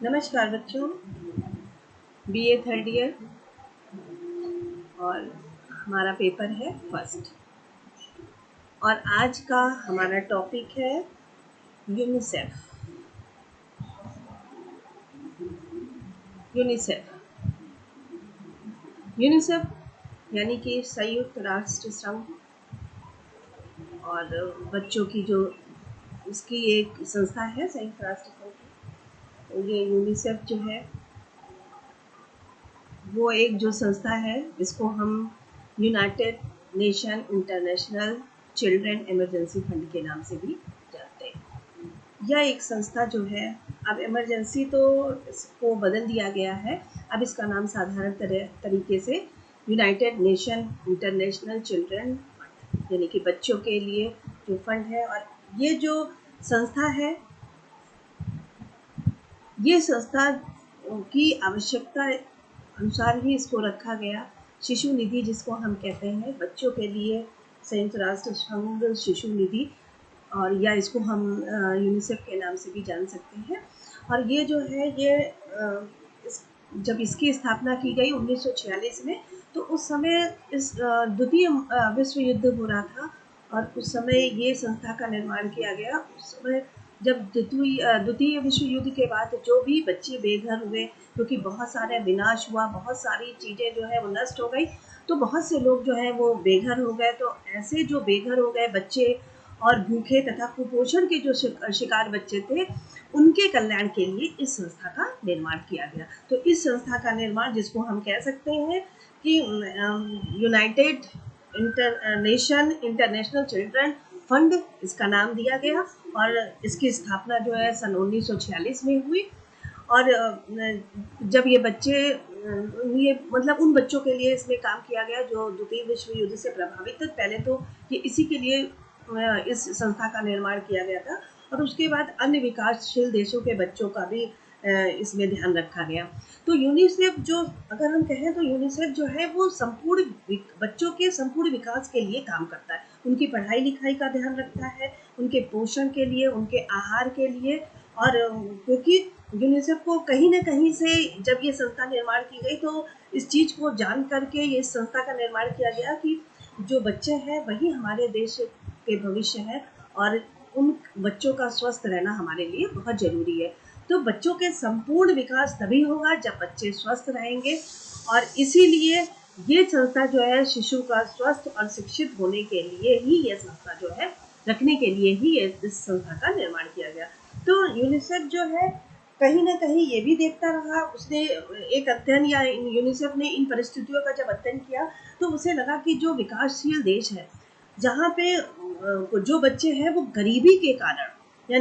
नमस्कार बच्चों, BA third year और हमारा पेपर है फर्स्ट। और आज का हमारा टॉपिक है यूनिसेफ। यूनिसेफ यूनिसेफ यानी कि संयुक्त राष्ट्र संघ, और बच्चों की जो उसकी एक संस्था है संयुक्त राष्ट्र संघ की। तो ये यूनिसेफ जो है वो एक जो संस्था है, इसको हम United nation international children emergency fund के नाम से भी जानते हैं। यह एक संस्था जो है, अब इमरजेंसी तो इसको बदल दिया गया है। अब इसका नाम साधारण तरीके से United nation international children fund यानी कि बच्चों के लिए जो फंड है। और ये जो संस्था है, ये संस्था की आवश्यकता अनुसार ही इसको रखा गया। शिशु निधि जिसको हम कहते हैं, बच्चों के लिए संयुक्त राष्ट्र संघ शिशु निधि, और या इसको हम यूनिसेफ के नाम से भी जान सकते हैं। और ये जो है ये जब इसकी स्थापना की गई 1946 में, तो उस समय इस द्वितीय विश्व युद्ध हो रहा था। और उस समय ये संस्था का निर्माण किया गया। उस समय जब द्वितीय विश्व युद्ध के बाद जो भी बच्चे बेघर हुए, क्योंकि बहुत सारा विनाश हुआ, बहुत सारी चीज़ें जो है वो नष्ट हो गई, तो बहुत से लोग जो है वो बेघर हो गए। तो ऐसे जो बेघर हो गए बच्चे और भूखे तथा कुपोषण के जो शिकार बच्चे थे, उनके कल्याण के लिए इस संस्था का निर्माण किया गया। तो इस संस्था का निर्माण, जिसको हम कह सकते हैं कि United nation international children fund, इसका नाम दिया गया। और इसकी स्थापना जो है सन 1946 में हुई। और जब ये बच्चे ये मतलब उन बच्चों के लिए इसमें काम किया गया जो द्वितीय विश्व युद्ध से प्रभावित थे। पहले तो ये इसी के लिए इस संस्था का निर्माण किया गया था। और उसके बाद अन्य विकासशील देशों के बच्चों का भी इसमें ध्यान रखा गया। तो यूनिसेफ जो, अगर हम कहें तो यूनिसेफ जो है वो बच्चों के संपूर्ण विकास के लिए काम करता है। उनकी पढ़ाई लिखाई का ध्यान रखता है, उनके पोषण के लिए, उनके आहार के लिए। और क्योंकि यूनिसेफ को कहीं न कहीं से जब ये संस्था निर्माण की गई, तो इस चीज़ को जान करके ये संस्था का निर्माण किया गया कि जो बच्चे हैं वही हमारे देश के भविष्य है। और उन बच्चों का स्वस्थ रहना हमारे लिए बहुत ज़रूरी है। तो बच्चों के संपूर्ण विकास तभी होगा जब बच्चे स्वस्थ रहेंगे। और इसीलिए ये संस्था जो है शिशु का स्वस्थ और शिक्षित होने के लिए ही, ये संस्था जो है रखने के लिए ही इस संस्था का निर्माण किया गया। तो यूनिसेफ जो है कहीं न कहीं ये भी देखता रहा। उसने एक अध्ययन, या यूनिसेफ ने इन परिस्थितियों का जब अध्ययन किया, तो उसे लगा कि जो विकासशील देश है, जहाँ पे जो बच्चे हैं वो गरीबी के कारण या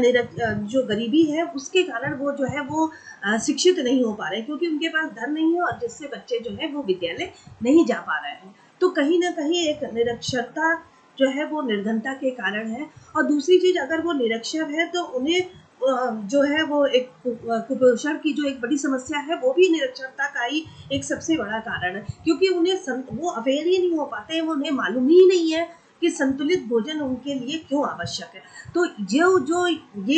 जो गरीबी है उसके कारण वो जो है वो शिक्षित नहीं हो पा रहे, क्योंकि उनके पास धन नहीं है, और जिससे बच्चे जो है वो विद्यालय नहीं जा पा रहे हैं। तो कहीं न कहीं एक निरक्षरता जो है वो निर्धनता के कारण है। और दूसरी चीज़, अगर वो निरक्षर है तो उन्हें जो है वो एक कुपोषण की जो एक बड़ी समस्या है, वो भी निरक्षरता का ही एक सबसे बड़ा कारण है। क्योंकि वो अवेयर ही नहीं हो पाते हैं, वो उन्हें मालूम ही नहीं है कि संतुलित भोजन उनके लिए क्यों आवश्यक है। तो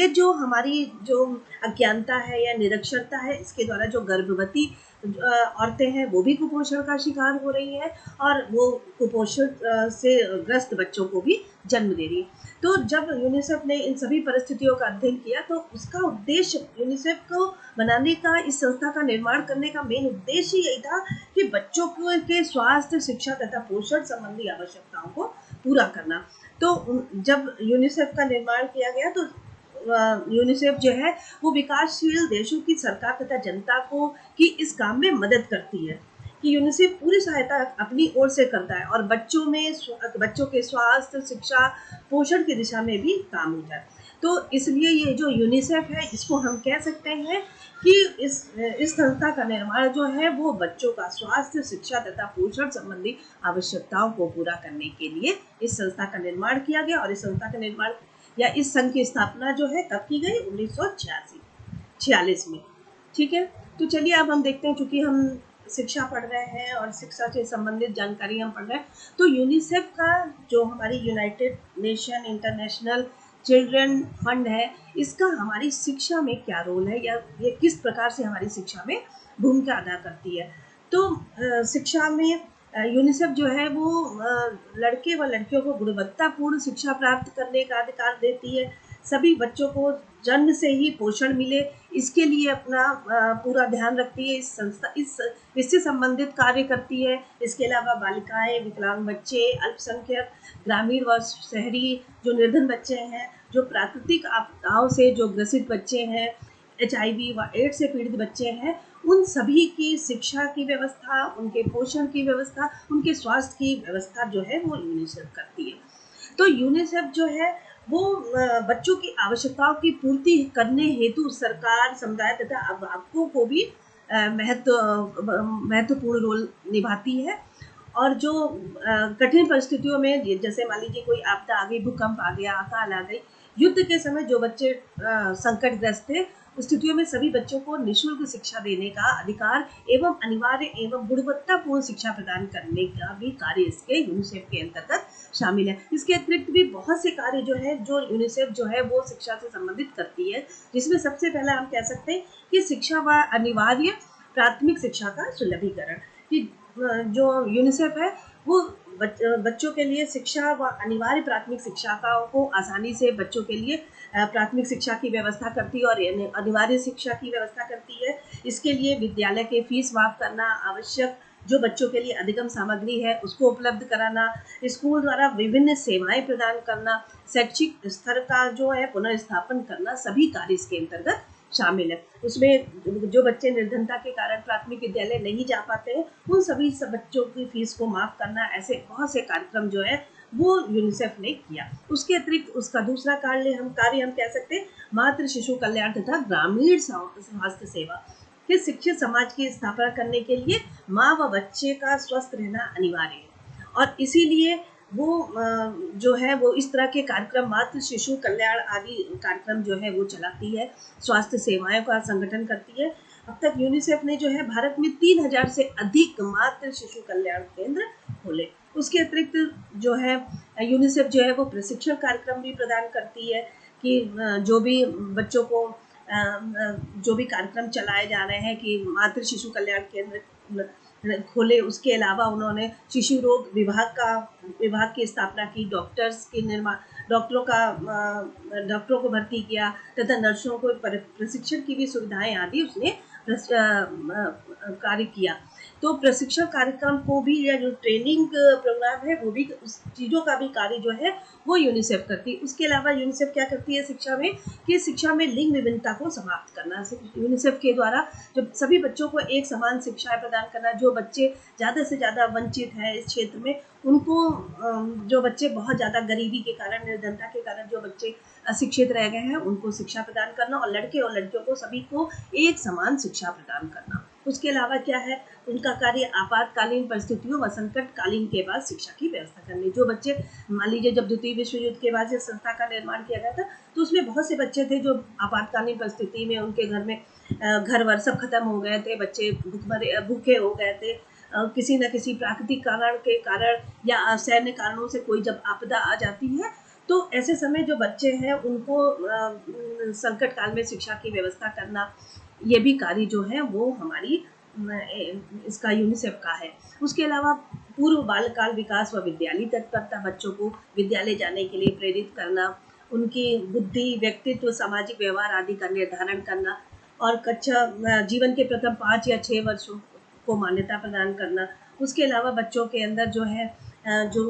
जो हमारी जो अज्ञानता है या निरक्षरता है, इसके द्वारा जो गर्भवती औरतें हैं वो भी कुपोषण का शिकार हो रही हैं, और वो कुपोषण से ग्रस्त बच्चों को भी जन्म दे रही है। तो जब यूनिसेफ ने इन सभी परिस्थितियों का अध्ययन किया, तो उसका उद्देश्य, यूनिसेफ को बनाने का, इस संस्था का निर्माण करने का मेन उद्देश्य यही था कि बच्चों के स्वास्थ्य, शिक्षा तथा पोषण संबंधी आवश्यकताओं को पूरा करना। तो जब यूनिसेफ का निर्माण किया गया, तो यूनिसेफ जो है वो विकासशील देशों की सरकार तथा जनता को की इस काम में मदद करती है, कि यूनिसेफ पूरी सहायता अपनी ओर से करता है, और बच्चों के स्वास्थ्य, शिक्षा, पोषण की दिशा में भी काम होता है। तो इसलिए ये जो यूनिसेफ है, इसको हम कह सकते हैं कि इस संस्था का निर्माण जो है वो बच्चों का स्वास्थ्य, शिक्षा तथा पोषण संबंधी आवश्यकताओं को पूरा करने के लिए इस संस्था का निर्माण किया गया। और इस संस्था का निर्माण या इस संघ की स्थापना जो है कब की गई? 1946 में। ठीक है, तो चलिए अब हम देखते हैं, चूंकि हम शिक्षा पढ़ रहे हैं और शिक्षा से संबंधित जानकारी हम पढ़ रहे हैं, तो यूनिसेफ का जो हमारी United nation international children fund है, इसका हमारी शिक्षा में क्या रोल है, या ये किस प्रकार से हमारी शिक्षा में भूमिका अदा करती है। तो शिक्षा में यूनिसेफ जो है वो लड़के व लड़कियों को गुणवत्तापूर्ण शिक्षा प्राप्त करने का अधिकार देती है। सभी बच्चों को जन्म से ही पोषण मिले, इसके लिए अपना पूरा ध्यान रखती है। इस संस्था इससे संबंधित कार्य करती है। इसके अलावा बालिकाएं, विकलांग बच्चे, अल्पसंख्यक, ग्रामीण व शहरी जो निर्धन बच्चे हैं, जो प्राकृतिक आपदाओं से जो ग्रसित बच्चे हैं, HIV व एड्स से पीड़ित बच्चे हैं, उन सभी की शिक्षा की व्यवस्था, उनके पोषण की व्यवस्था, उनके स्वास्थ्य की व्यवस्था जो है वो यूनिसेफ करती है। तो यूनिसेफ जो है वो बच्चों की आवश्यकताओं की पूर्ति करने हेतु सरकार, समुदाय तथा अभिभावकों को भी महत्वपूर्ण रोल निभाती है। और जो कठिन परिस्थितियों में, जैसे मान लीजिए कोई आपदा आ गई, भूकंप आ गया, अकाल आ गई, युद्ध के समय जो बच्चे संकटग्रस्त थे, उस स्थितियों में सभी बच्चों को निःशुल्क शिक्षा देने का अधिकार एवं अनिवार्य एवं गुणवत्तापूर्ण शिक्षा प्रदान करने का भी कार्य इसके यूनिसेफ के अंतर्गत शामिल है। इसके अतिरिक्त भी बहुत से कार्य जो है जो यूनिसेफ जो है वो शिक्षा से संबंधित करती है, जिसमें सबसे पहला हम कह सकते हैं कि शिक्षा व अनिवार्य प्राथमिक शिक्षा का सुलभीकरण। कि जो यूनिसेफ है वो बच्चों के लिए शिक्षा व अनिवार्य प्राथमिक शिक्षा को आसानी से बच्चों के लिए प्राथमिक शिक्षा की व्यवस्था करती है और अनिवार्य शिक्षा की व्यवस्था करती है। इसके लिए विद्यालय के फीस माफ करना, आवश्यक जो बच्चों के लिए अधिगम सामग्री है उसको उपलब्ध कराना, स्कूल द्वारा विभिन्न सेवाएं प्रदान करना, शैक्षिक स्तर का जो है पुनर्स्थापन करना, सभी कार्य इसके अंतर्गत शामिल है। उसमें जो बच्चे निर्धनता के कारण प्राथमिक विद्यालय नहीं जा पाते हैं, उन सभी सब बच्चों की फीस को माफ करना, ऐसे बहुत से कार्यक्रम जो है वो यूनिसेफ ने किया। उसके अतिरिक्त उसका दूसरा कार्य हम कह सकते हैं मातृ शिशु कल्याण तथा ग्रामीण स्वास्थ्य सेवा। कि शिक्षित समाज की स्थापना करने के लिए माँ व बच्चे का स्वस्थ रहना अनिवार्य है, और इसीलिए वो जो है वो इस तरह के कार्यक्रम, मातृ शिशु कल्याण आदि कार्यक्रम जो है वो चलाती है, स्वास्थ्य सेवाओं का संगठन करती है। अब तक यूनिसेफ ने जो है भारत में 3000 से अधिक मातृ शिशु कल्याण केंद्र खोले। उसके अतिरिक्त जो है यूनिसेफ जो है वो प्रशिक्षण कार्यक्रम भी प्रदान करती है कि जो भी बच्चों को जो भी कार्यक्रम चलाए जा रहे हैं कि मातृ शिशु कल्याण केंद्र खोले। उसके अलावा उन्होंने शिशु रोग विभाग की स्थापना की, डॉक्टरों को भर्ती किया तथा नर्सों को प्रशिक्षण की भी सुविधाएं आदि उसने कार्य किया। तो प्रशिक्षण कार्यक्रम को भी, या जो ट्रेनिंग प्रोग्राम है वो भी, उस चीज़ों का भी कार्य जो है वो यूनिसेफ करती है। उसके अलावा यूनिसेफ क्या करती है शिक्षा में, कि शिक्षा में लिंग विभिन्नता को समाप्त करना। यूनिसेफ के द्वारा जब सभी बच्चों को एक समान शिक्षाएं प्रदान करना, जो बच्चे ज़्यादा से ज़्यादा वंचित हैं इस क्षेत्र में, उनको जो बच्चे बहुत ज़्यादा गरीबी के कारण, निर्धनता के कारण जो बच्चे अशिक्षित रह गए हैं, उनको शिक्षा प्रदान करना, और लड़के और लड़कियों को सभी को एक समान शिक्षा प्रदान करना। उसके अलावा क्या है उनका कार्य, आपातकालीन परिस्थितियों व संकटकालीन के बाद शिक्षा की व्यवस्था करनी। जो बच्चे, मान लीजिए जब द्वितीय विश्व युद्ध के बाद इस संस्था का निर्माण किया गया था, तो उसमें बहुत से बच्चे थे जो आपातकालीन परिस्थिति में उनके घर में घर वर सब खत्म हो गए थे, बच्चे भूखे हो गए थे, किसी न किसी प्राकृतिक कारण के कारण या असैन्य कारणों से कोई जब आपदा आ जाती है, तो ऐसे समय जो बच्चे हैं उनको संकट काल में शिक्षा की व्यवस्था करना, ये भी कार्य जो है वो हमारी इसका यूनिसेफ का है। उसके अलावा पूर्व बालकाल विकास व विद्यालय तत्परता, बच्चों को विद्यालय जाने के लिए प्रेरित करना, उनकी बुद्धि, व्यक्तित्व, सामाजिक व्यवहार आदि का निर्धारण करना, और कक्षा जीवन के प्रथम 5 या 6 वर्षों को मान्यता प्रदान करना। उसके अलावा बच्चों के अंदर जो है जो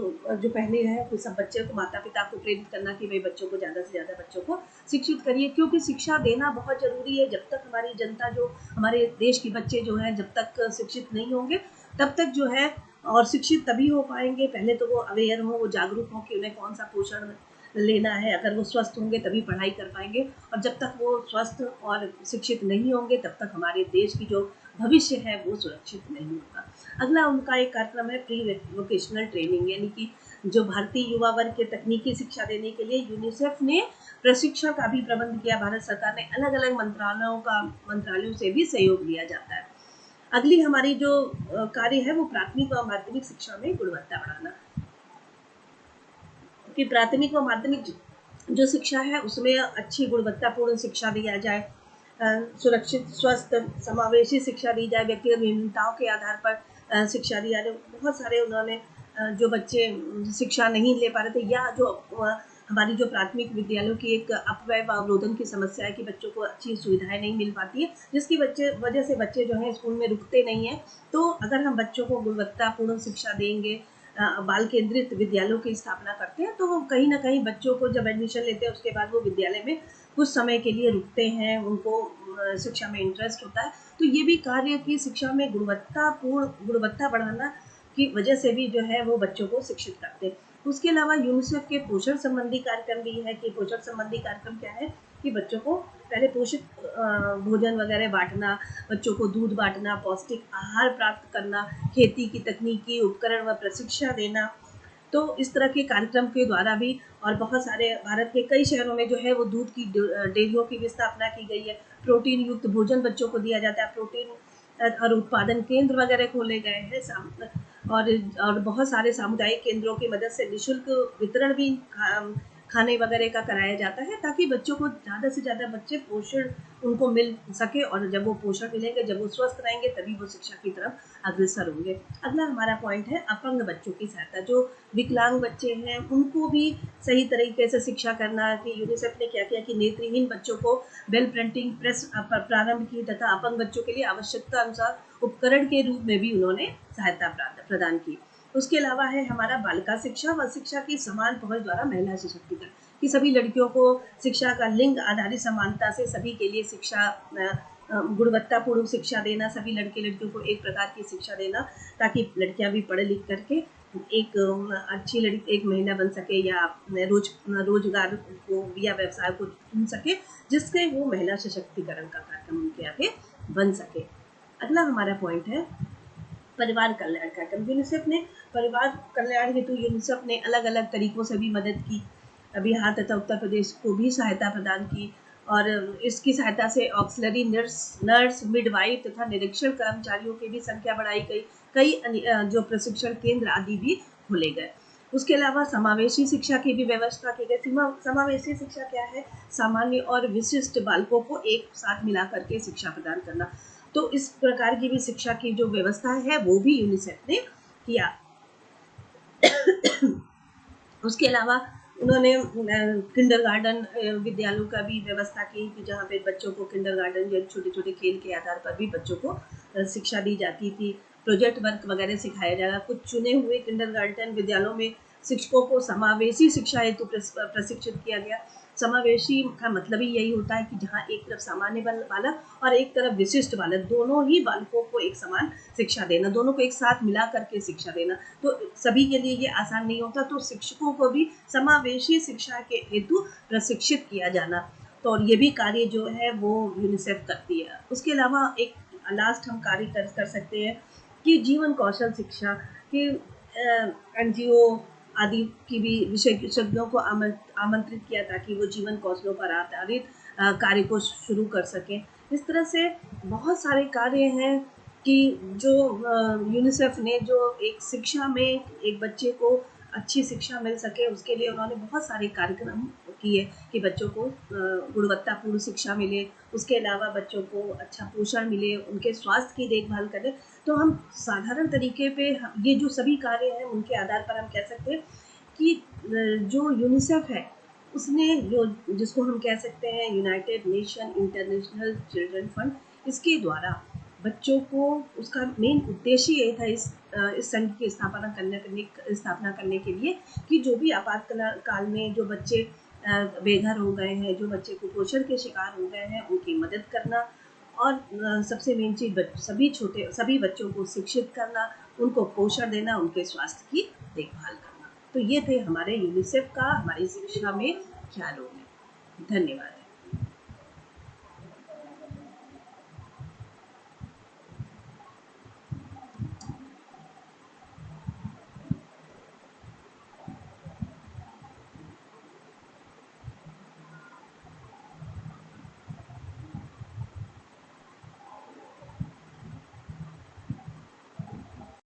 पहले है वो सब बच्चे को, माता पिता को प्रेरित करना कि भाई बच्चों को ज़्यादा से ज़्यादा बच्चों को शिक्षित करिए, क्योंकि शिक्षा देना बहुत ज़रूरी है। जब तक हमारी जनता, जो हमारे देश के बच्चे जो हैं, जब तक शिक्षित नहीं होंगे तब तक जो है, और शिक्षित तभी हो पाएंगे, पहले तो वो अवेयर हो, वो जागरूक हो कि उन्हें कौन सा पोषण लेना है। अगर वो स्वस्थ होंगे तभी पढ़ाई कर पाएंगे, और जब तक वो स्वस्थ और शिक्षित नहीं होंगे तब तक हमारे देश की जो भविष्य है वो सुरक्षित नहीं होगा। अगला उनका एक कार्यक्रम है प्री वोकेशनल ट्रेनिंग, यानी कि जो भारतीय युवा वर्ग के तकनीकी शिक्षा देने के लिए यूनिसेफ ने प्रशिक्षण का भी प्रबंध किया। भारत सरकार ने अलग अलग मंत्रालयों से भी सहयोग लिया जाता है। अगली हमारी जो कार्य है वो प्राथमिक व माध्यमिक शिक्षा में गुणवत्ता बढ़ाना, कि प्राथमिक व माध्यमिक जो शिक्षा है उसमें अच्छी गुणवत्तापूर्ण शिक्षा दिया जाए, सुरक्षित स्वस्थ समावेशी शिक्षा दी जाए, व्यक्तिगत भिन्नताओं के आधार पर शिक्षा दी जाए। बहुत सारे उन्होंने जो बच्चे शिक्षा नहीं ले पा रहे थे, या जो हमारी जो प्राथमिक विद्यालयों की एक अपव्यय व अवरोधन की समस्या है कि बच्चों को अच्छी सुविधाएं नहीं मिल पाती है, जिसकी वजह से बच्चे जो हैं स्कूल में रुकते नहीं हैं। तो अगर हम बच्चों को गुणवत्तापूर्ण शिक्षा देंगे, बाल केंद्रित विद्यालयों की स्थापना करते हैं, तो वो कहीं ना कहीं बच्चों को जब एडमिशन लेते हैं उसके बाद वो विद्यालय में कुछ समय के लिए रुकते हैं, उनको शिक्षा में इंटरेस्ट होता है। तो ये भी कार्य की शिक्षा में गुणवत्ता बढ़ाना की वजह से भी जो है वो बच्चों को शिक्षित करते हैं। उसके अलावा यूनिसेफ के पोषण संबंधी कार्यक्रम भी है कि पोषण संबंधी कार्यक्रम क्या है कि बच्चों को पहले पोषित भोजन वगैरह बांटना, बच्चों को दूध बांटना, पौष्टिक आहार प्राप्त करना, खेती की तकनीकी उपकरण व प्रशिक्षण देना। तो इस तरह के कार्यक्रम के द्वारा भी, और बहुत सारे भारत के कई शहरों में जो है वो दूध की डेयरियों की भी स्थापना की गई है। प्रोटीन युक्त भोजन बच्चों को दिया जाता है, प्रोटीन और उत्पादन केंद्र वगैरह खोले गए हैं, और बहुत सारे सामुदायिक केंद्रों की मदद से निःशुल्क वितरण भी खाने वगैरह का कराया जाता है, ताकि बच्चों को ज़्यादा से ज़्यादा बच्चे पोषण उनको मिल सके, और जब वो पोषण मिलेंगे, जब वो स्वस्थ रहेंगे, तभी वो शिक्षा की तरफ अग्रसर होंगे। अगला हमारा पॉइंट है अपंग बच्चों की सहायता। जो विकलांग बच्चे हैं उनको भी सही तरीके से शिक्षा करना, कि यूनिसेफ ने क्या किया कि नेत्रहीन बच्चों को बेल प्रिंटिंग प्रेस प्रारंभ की, तथा अपंग बच्चों के लिए आवश्यकता अनुसार उपकरण के रूप में भी उन्होंने सहायता प्रदान की। उसके अलावा है हमारा बालिका शिक्षा व शिक्षा की समान पहुंच द्वारा महिला सशक्तिकरण, कि सभी लड़कियों को शिक्षा का लिंग आधारित समानता से सभी के लिए शिक्षा, गुणवत्तापूर्ण शिक्षा देना, सभी लड़के लड़कियों को एक प्रकार की शिक्षा देना, ताकि लड़कियां भी पढ़ लिख करके एक अच्छी लड़की, एक महिला बन सके, या रोजगार को या व्यवसाय को चुन सके, जिससे वो महिला सशक्तिकरण का कार्यक्रम उनके आगे बन सके। अगला हमारा पॉइंट है परिवार कल्याण कार्यक्रम। यूनिसेफ ने परिवार कल्याण हेतु यूनिसेफ ने अलग अलग तरीकों से भी मदद की, बिहार तथा उत्तर प्रदेश को भी सहायता प्रदान की, और इसकी सहायता से ऑक्सिलरी नर्स, मिडवाइफ तथा निरीक्षण कर्मचारियों की भी संख्या बढ़ाई गई। कई जो प्रशिक्षण केंद्र आदि भी खोले गए। उसके अलावा समावेशी शिक्षा की भी व्यवस्था की गई। समावेशी शिक्षा क्या है? सामान्य और विशिष्ट बालकों को एक साथ मिला करके शिक्षा प्रदान करना। तो इस प्रकार की भी शिक्षा की जो व्यवस्था है वो भी यूनिसेफ ने किया। उसके अलावा उन्होंने किंडरगार्टन विद्यालयों का भी व्यवस्था की, कि जहाँ पे बच्चों को किंडरगार्टन या छोटे छोटे खेल के आधार पर भी बच्चों को शिक्षा दी जाती थी। प्रोजेक्ट वर्क वगैरह सिखाया जाएगा। कुछ चुने हुए किंडरगार्टन विद्यालयों में शिक्षकों को समावेशी शिक्षा हेतु प्रशिक्षित किया गया। समावेशी का मतलब ही यही होता है कि जहाँ एक तरफ सामान्य बालक और एक तरफ विशिष्ट बालक, दोनों ही बालकों को एक समान शिक्षा देना, दोनों को एक साथ मिला करके शिक्षा देना। तो सभी के लिए ये आसान नहीं होता, तो शिक्षकों को भी समावेशी शिक्षा के हेतु प्रशिक्षित किया जाना। तो और ये भी कार्य जो है वो यूनिसेफ करती है। उसके अलावा एक लास्ट हम कार्य कर सकते हैं कि जीवन कौशल शिक्षा की, एनजीओ आदि की भी विशेषज्ञों को आमंत्रित किया, ताकि वो जीवन कौशलों पर आधारित कार्य को शुरू कर सकें। इस तरह से बहुत सारे कार्य हैं कि जो यूनिसेफ ने जो एक शिक्षा में एक बच्चे को अच्छी शिक्षा मिल सके, उसके लिए उन्होंने बहुत सारे कार्यक्रम किए कि बच्चों को गुणवत्तापूर्ण शिक्षा मिले। उसके अलावा बच्चों को अच्छा पोषण मिले, उनके स्वास्थ्य की देखभाल करें। तो हम साधारण तरीके पे ये जो सभी कार्य हैं उनके आधार पर हम कह सकते हैं कि जो यूनिसेफ है उसने जो, जिसको हम कह सकते हैं United nation international children fund, इसके द्वारा बच्चों को, उसका मेन उद्देश्य ये था इस संघ की स्थापना करने के लिए, कि जो भी आपातकाल में जो बच्चे बेघर हो गए हैं, जो बच्चे कुपोषण के शिकार हो गए हैं, उनकी मदद करना, और सबसे मेन चीज सभी बच्चों को शिक्षित करना, उनको पोषण देना, उनके स्वास्थ्य की देखभाल करना। तो ये थे हमारे यूनिसेफ का हमारी शिक्षा में क्या रोल है। धन्यवाद।